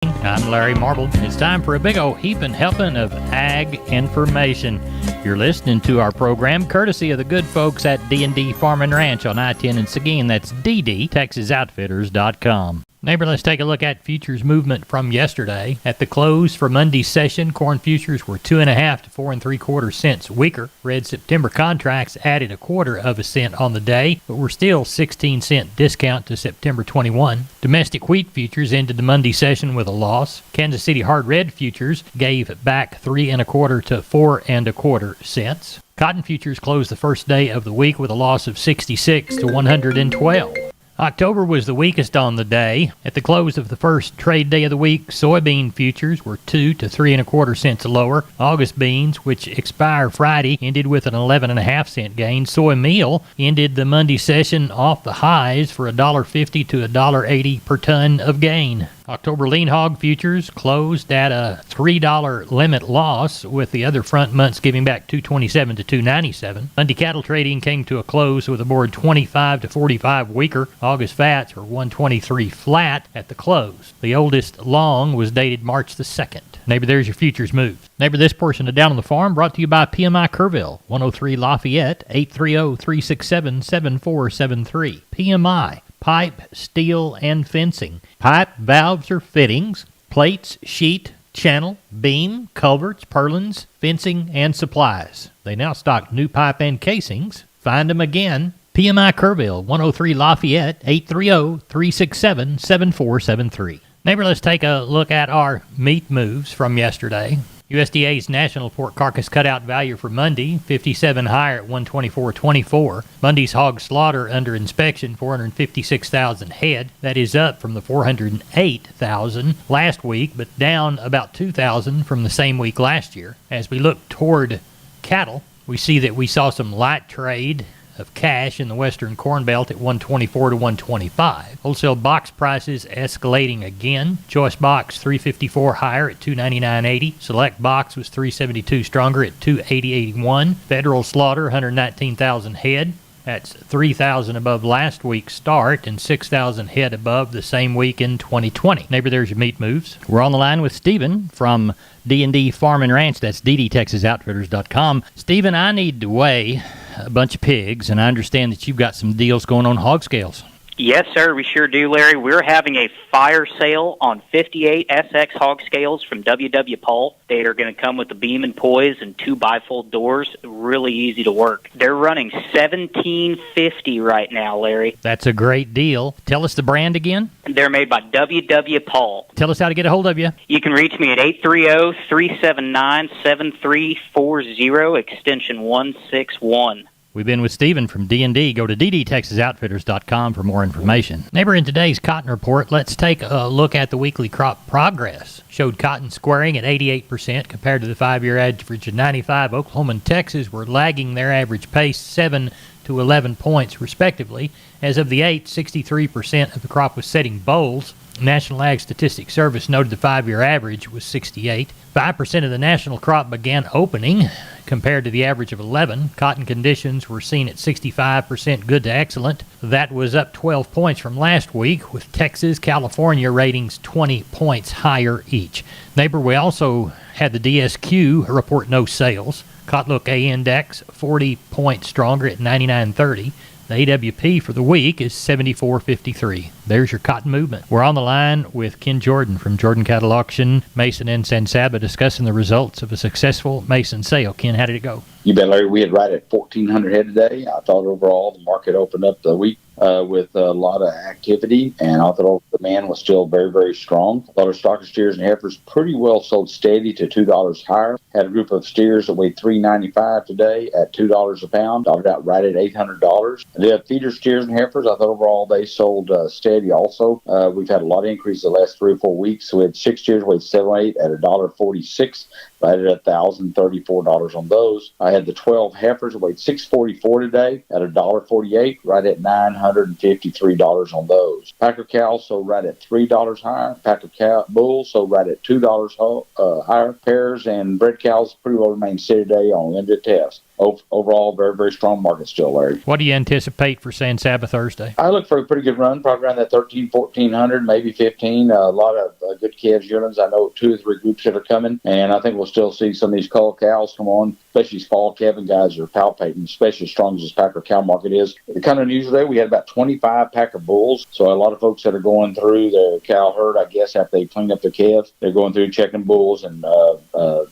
I'm Larry Marble. It's time for a big old heaping helping of ag information. You're listening to our program courtesy of the good folks at D&D Farm and Ranch on I-10 in Seguin. That's ddtexasoutfitters.com. Neighbor, let's take a look at futures movement from yesterday. At the close for Monday's session, corn futures were 2.5 to 4 3/4 cents weaker. Red September contracts added 1/4 cent on the day, but were still 16-cent discount to September 21. Domestic wheat futures ended the Monday session with a loss. Kansas City hard red futures gave back 3 1/4 to 4 1/4 cents. Cotton futures closed the first day of the week with a loss of 66 to 112. October was the weakest on the day. At the close of the first trade day of the week, soybean futures were 2 to 3 1/4 cents lower. August beans, which expire Friday, ended with an 11.5 cent gain. Soy meal ended the Monday session off the highs for $1.50 to $1.80 per ton of gain. October lean hog futures closed at a $3 limit loss, with the other front months giving back $2.27 to $2.97. Monday cattle trading came to a close with a board 25 to 45 weaker. August fats were 123 flat at the close. The oldest long was dated March the 2nd. Neighbor, there's your futures moves. Neighbor, this portion of Down on the Farm brought to you by PMI Kerrville, 103 Lafayette, 830-367-7473. PMI. Pipe, steel, and fencing. Pipe, valves, or fittings. Plates, sheet, channel, beam, culverts, purlins, fencing, and supplies. They now stock new pipe and casings. Find them again. PMI Kerrville, 103 Lafayette, 830-367-7473. Neighbor, let's take a look at our meat moves from yesterday. USDA's national pork carcass cutout value for Monday, 57 higher at 124.24. Monday's hog slaughter under inspection, 456,000 head. That is up from the 408,000 last week, but down about 2,000 from the same week last year. As we look toward cattle, we see that we saw some light trade of cash in the western corn belt at 124 to 125. Wholesale box prices escalating again. Choice box 354 higher at 299.80. Select box was 372 stronger at 280.81. Federal slaughter 119,000 head. That's 3,000 above last week's start and 6,000 head above the same week in 2020. Neighbor, there's your meat moves. We're on the line with Stephen from D&D Farm and Ranch. That's ddtexasoutfitters.com. Stephen, I need to weigh a bunch of pigs, and I understand that you've got some deals going on hog scales. Yes, sir, we sure do, Larry. We're having a fire sale on 58 SX hog scales from W.W. Paul. They are going to come with the beam and poise and 2 bifold doors. Really easy to work. They're running $17.50 right now, Larry. That's a great deal. Tell us the brand again. They're made by W.W. Paul. Tell us how to get a hold of you. You can reach me at 830-379-7340, extension 161. We've been with Stephen from D&D. Go to ddtexasoutfitters.com for more information. Neighbor, in today's cotton report, let's take a look at the weekly crop progress. Showed cotton squaring at 88% compared to the 5-year average of 95. Oklahoma and Texas were lagging their average pace 7 to 11 points, respectively. As of the 8th, 63% of the crop was setting bowls. National Ag Statistics Service noted the 5-year average was 68. 5% of the national crop began opening compared to the average of 11. Cotton conditions were seen at 65% good to excellent. That was up 12 points from last week, with Texas, California ratings 20 points higher each. Neighbor, we also had the DSQ report no sales. Cotlook A index 40 points stronger at 99.30. The AWP for the week is 74.53. There's your cotton movement. We're on the line with Ken Jordan from Jordan Cattle Auction, Mason and San Saba, discussing the results of a successful Mason sale. Ken, how did it go? You bet, Larry. We had right at 1,400 head today. I thought overall the market opened up the week with a lot of activity, and I thought demand was still very, very strong. I thought our stock of steers and heifers pretty well sold steady to $2 higher. Had a group of steers that weighed $3.95 today at $2 a pound, started out right at $800. And they had feeder steers and heifers. I thought overall they sold steady also. We've had a lot of increase the last 3 or 4 weeks. So we had 6 steers weighed 7.8 at $1.46. Right at $1,034 on those. I had the 12 heifers weighed 644 today at $1.48, right at $953 on those. Packer cows sold right at $3 higher. Packer cow bulls sold right at $2 higher. Pairs and bred cows pretty well remained steady today on limited test. overall, very, very strong market still, Larry. What do you anticipate for San Saba Thursday? I look for a pretty good run, probably around that 1,1400, maybe 15. A lot of good calves, yearlings. I know 2 or 3 groups that are coming, and I think we'll still see some of these cull cows come on, especially these fall calving guys are palpating, especially as strong as this Packer cow market is. The kind of news today, we had about 25 Packer bulls, so a lot of folks that are going through their cow herd, I guess, after they clean up their calves, they're going through checking bulls and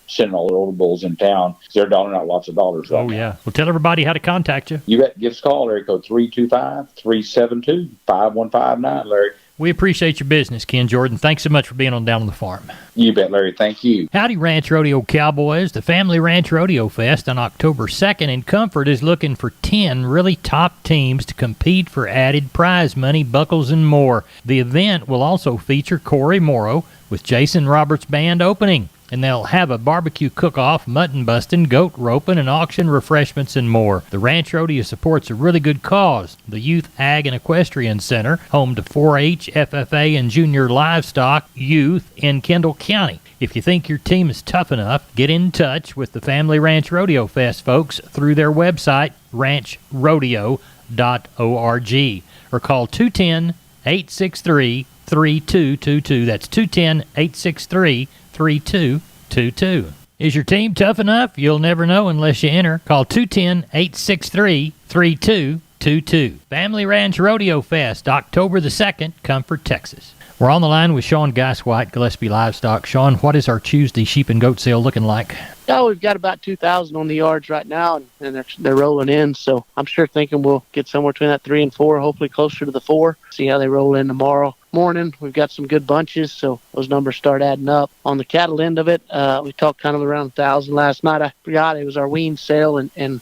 sending all their older bulls in town. They're dollaring out lots of dollars right now. Yeah. Well, tell everybody how to contact you. You bet. Give us a call, area code 325-372-5159, Larry. We appreciate your business, Ken Jordan. Thanks so much for being on Down on the Farm. You bet, Larry. Thank you. Howdy, Ranch Rodeo Cowboys. The Family Ranch Rodeo Fest on October 2nd in Comfort is looking for 10 really top teams to compete for added prize money, buckles, and more. The event will also feature Corey Morrow with Jason Roberts Band opening. And they'll have a barbecue cook-off, mutton busting, goat roping, and auction refreshments and more. The Ranch Rodeo supports a really good cause. The Youth Ag and Equestrian Center, home to 4-H, FFA, and junior livestock youth in Kendall County. If you think your team is tough enough, get in touch with the Family Ranch Rodeo Fest folks through their website, ranchrodeo.org, or call 210-863-3222. That's 210-863-3222. Is your team tough enough? You'll never know unless you enter. Call 210-863-3222. Family Ranch Rodeo Fest, October the 2nd, Comfort, Texas. We're on the line with Sean Geiswhite, Gillespie Livestock. Sean, what is our Tuesday sheep and goat sale looking like? Oh, we've got about 2,000 on the yards right now, and they're rolling in. So I'm sure thinking we'll get somewhere between that 3 and 4, hopefully closer to the 4. See how they roll in tomorrow morning. We've got some good bunches, so those numbers start adding up. On the cattle end of it, we talked kind of around 1,000 last night. I forgot it was our wean sale, and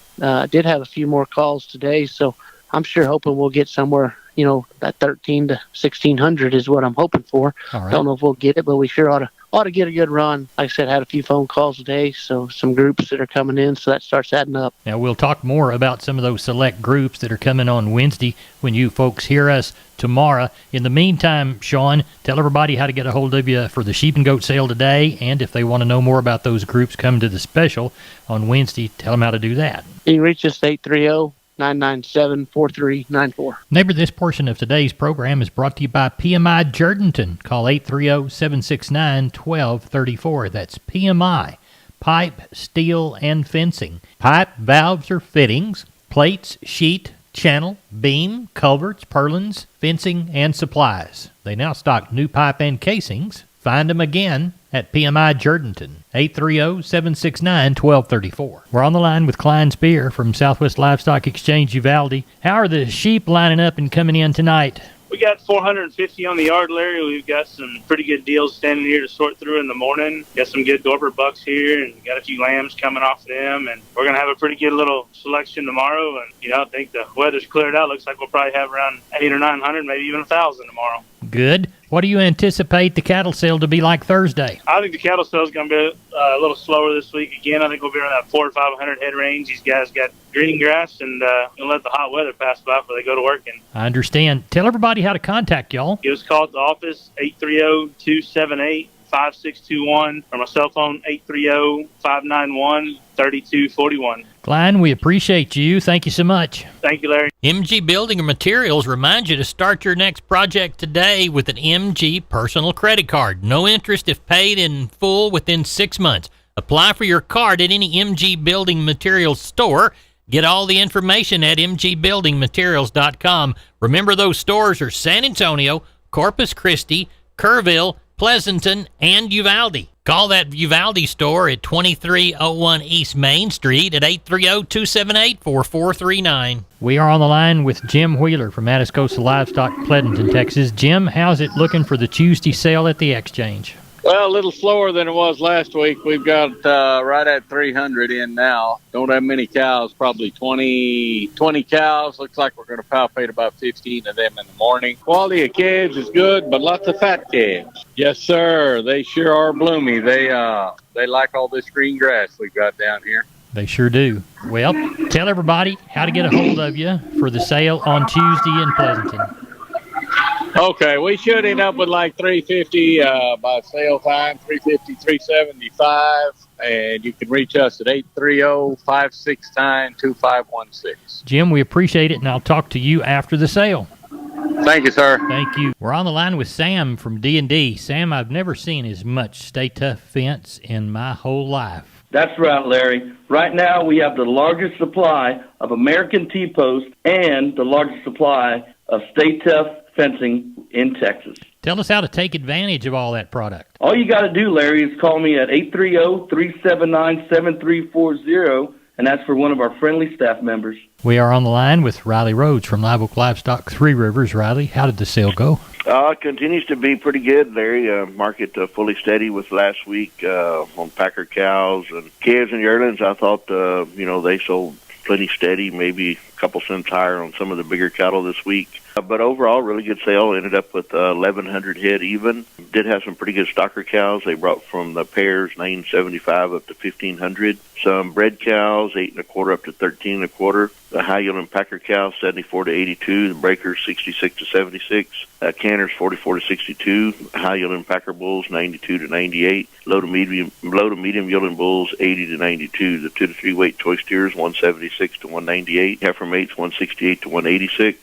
did have a few more calls today. So I'm sure hoping we'll get somewhere, that 1,300 to 1,600 is what I'm hoping for. All right. Don't know if we'll get it, but we sure ought to get a good run. Like I said, had a few phone calls today, so some groups that are coming in, so that starts adding up. Now, we'll talk more about some of those select groups that are coming on Wednesday when you folks hear us tomorrow. In the meantime, Sean, tell everybody how to get a hold of you for the sheep and goat sale today, and if they want to know more about those groups coming to the special on Wednesday, tell them how to do that. You can reach us at 830-997-4394. Neighbor, this portion of today's program is brought to you by PMI Jourdanton. Call 830-769-1234. That's PMI, pipe, steel, and fencing. Pipe, valves, or fittings, plates, sheet, channel, beam, culverts, purlins, fencing, and supplies. They now stock new pipe and casings. Find them again at PMI Jourdanton, 830-769-1234. We're on the line with Klein Spear from Southwest Livestock Exchange Uvalde. How are the sheep lining up and coming in tonight? We got 450 on the yard, Larry. We've got some pretty good deals standing here to sort through in the morning. Got some good Dorper bucks here, and got a few lambs coming off them. And we're going to have a pretty good little selection tomorrow. And, I think the weather's cleared out. Looks like we'll probably have around 800 or 900, maybe even 1,000 tomorrow. Good. What do you anticipate the cattle sale to be like Thursday? I think the cattle sale is going to be a little slower this week. Again, I think we'll be around that 400 or 500 head range. These guys got green grass, and going to let the hot weather pass by before they go to work. And I understand. Tell everybody how to contact y'all. give us a call at the office, 830-278-5621, or my cell phone, 830-591-3241. Klein, we appreciate you. Thank you so much. Thank you, Larry. MG Building and Materials reminds you to start your next project today with an MG personal credit card. No interest if paid in full within 6 months. Apply for your card at any MG Building Materials store. Get all the information at mgbuildingmaterials.com. Remember, those stores are San Antonio, Corpus Christi, Kerrville, Pleasanton, and Uvalde. Call that Uvalde store at 2301 East Main Street at 830-278-4439. We are on the line with Jim Wheeler from Atascosa Livestock, Pleasanton, Texas. Jim, how's it looking for the Tuesday sale at the Exchange? Well, a little slower than it was last week. We've got right at 300 in now. Don't have many cows, probably 20 cows. Looks like we're going to palpate about 15 of them in the morning. Quality of calves is good, but lots of fat calves. Yes, sir. They sure are bloomy. They like all this green grass we've got down here. They sure do. Well, tell everybody how to get a hold of you for the sale on Tuesday in Pleasanton. Okay, we should end up with like 350 by sale time, 350, 375, and you can reach us at 830-569-2516. Jim, we appreciate it, and I'll talk to you after the sale. Thank you, sir. Thank you. We're on the line with Sam from D&D. Sam, I've never seen as much Stay Tough fence in my whole life. That's right, Larry. Right now, we have the largest supply of American T-post and the largest supply of Stay Tough fencing in Texas. Tell us how to take advantage of all that product. All you got to do, Larry, is call me at 830-379-7340, and that's for one of our friendly staff members. We are on the line with Riley Rhodes from Live Oak Livestock Three Rivers. Riley, how did the sale go? It continues to be pretty good, Larry. Market fully steady with last week on Packer cows and calves and yearlings. I thought, they sold plenty steady, maybe a couple cents higher on some of the bigger cattle this week. But overall, really good sale. Ended up with 1,100 head even. Did have some pretty good stocker cows. They brought from the pairs 975 up to 1,500. Some bred cows 8 1/4 up to 13 1/4. The high yielding Packer cows 74 to 82. The breakers 66 to 76. Canners 44 to 62. High yielding Packer bulls 92 to 98. Low to medium yielding bulls 80 to 92. The 2 to 3 weight choice steers 176 to 198. Heifer mates 168 to 186.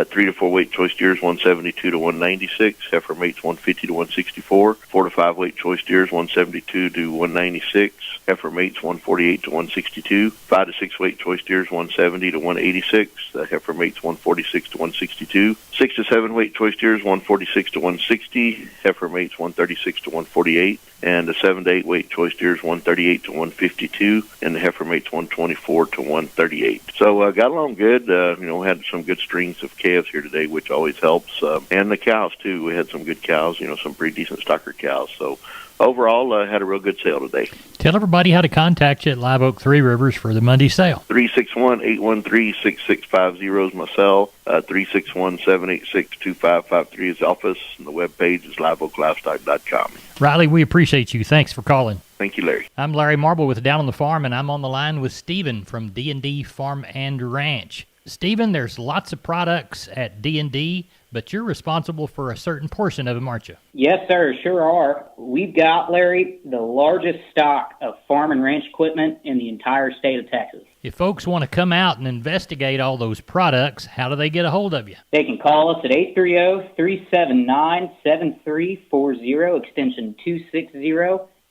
3 to 4 weight choice steers 172 to 196. Heifer mates 150 to 164. 4 to 5 weight choice steers 172 to 196. Heifer mates 148 to 162. 5 to 6 weight choice steers 170 to 186. Heifer mates 146 to 162. 6 to 7 weight choice steers 146 to 160. Heifer mates 136 to 148. And the 7 to 8 weight choice steers 138 to 152, and the heifer mates 124 to 138. So got along good. Had some good strings of calves here today, which always helps. And the cows too. We had some good cows. Some pretty decent stocker cows. So overall, had a real good sale today. Tell everybody how to contact you at Live Oak Three Rivers for the Monday sale. 361-813-6650 is my cell. 361-786-2553 is the office, and the webpage is liveoaklivestock.com. Riley, we appreciate you. Thanks for calling. Thank you, Larry. I'm Larry Marble with Down on the Farm, and I'm on the line with Stephen from D&D Farm and Ranch. Stephen, there's lots of products at D&D, but you're responsible for a certain portion of them, aren't you? Yes, sir, sure are. We've got, Larry, the largest stock of farm and ranch equipment in the entire state of Texas. If folks want to come out and investigate all those products, how do they get a hold of you? They can call us at 830-379-7340, extension 260,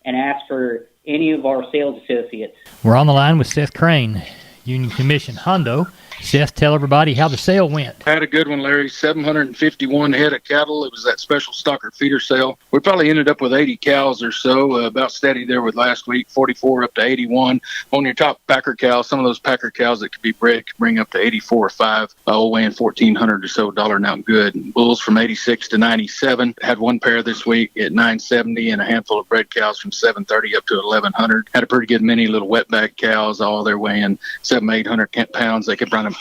and ask for any of our sales associates. We're on the line with Seth Crane, Union Commission Hondo. Seth, tell everybody how the sale went. Had a good one, Larry. 751 head of cattle. It was that special stocker feeder sale. We probably ended up with 80 cows or so, about steady there with last week, 44 up to 81. On your top Packer cows, some of those Packer cows that could be bred could bring up to 84 or 5, all weighing 1,400 or so dollar now good. And bulls from 86 to 97. Had one pair this week at 970 and a handful of bred cows from 730 up to 1,100. Had a pretty good many little wetback cows, all they're weighing 700-800 pounds. They could kind of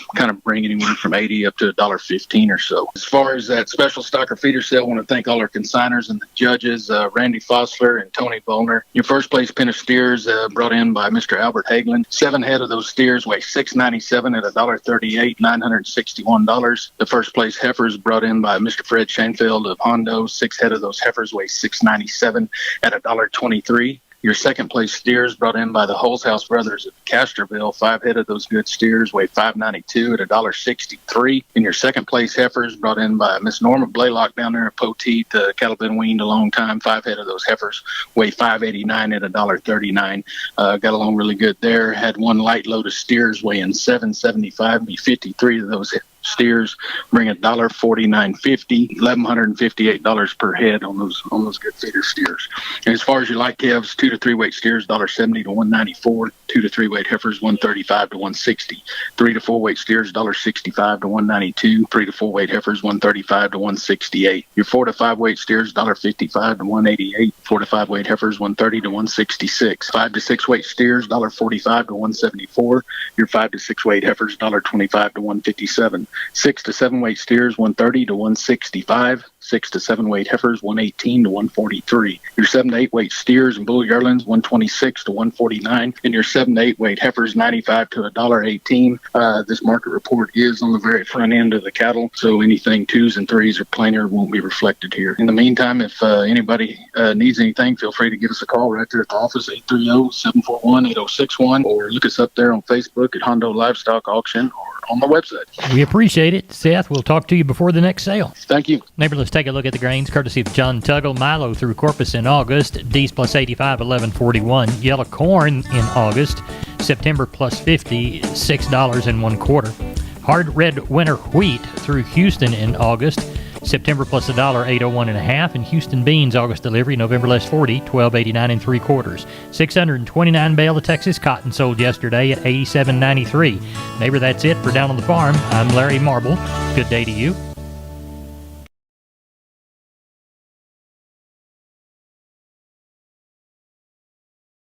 bring anyone from 80 up to $1.15 or so. As far as that special stocker feeder sale, I want to thank all our consigners and the judges, Randy Fossler and Tony Bollner. Your first place pin of steers brought in by Mr. Albert Hagelin. 7 head of those steers weigh $6.97 at $1.38, $961. The first place heifers brought in by Mr. Fred Shanefield of Hondo. 6 head of those heifers weigh $6.97 at $1.23. Your second place steers brought in by the Holzhaus brothers of Castroville. 5 head of those good steers weigh $5.92 at $1.63. And your second place heifers brought in by Miss Norma Blaylock down there at Poteet. Cattle been weaned a long time. 5 head of those heifers weigh $5.89 at $1.39. Got along really good there. Had one light load of steers weighing $7.75. Be 53 of those steers bring $1.49.50, $1,158 per head on those good feeder steers. And as far as your light calves, 2 to 3 weight steers $1.70 to $1.94, 2 to 3 weight heifers $1.35 to $1.60, 3 to 4 weight steers $1.65 to $1.92, 3 to 4 weight heifers $1.35 to $1.68. Your 4 to 5 weight steers $1.55 to $1.88, 4 to 5 weight heifers $1.30 to $1.66, 5 to 6 weight steers $1.45 to $1.74. Your 5 to 6 weight heifers $1.25 to $1.57. 6 to 7 weight steers 130 to 165. 6 to 7 weight heifers 118 to 143. Your 7 to 8 weight steers and bull yearlings 126 to 149, and your 7 to 8 weight heifers 95 to $1.18. This market report is on the very front end of the cattle, so anything 2s and 3s or plainer won't be reflected here. In the meantime, if anybody needs anything, feel free to give us a call right there at the office, 830-741-8061, or look us up there on Facebook at Hondo Livestock Auction or on the website. We appreciate it. Seth, we'll talk to you before the next sale. Thank you. Neighbor, let's take a look at the grains courtesy of John Tuggle. Milo through Corpus in August, D's plus 85, 11.41. Yellow corn in August, September plus 50, $6.25. Hard red winter wheat through Houston in August, September plus $1, 801.5, and Houston beans August delivery, November less 40, 12.89 3/4. 629 bale of Texas cotton sold yesterday at 87.93. Neighbor, that's it for Down on the Farm. I'm Larry Marble. Good day to you.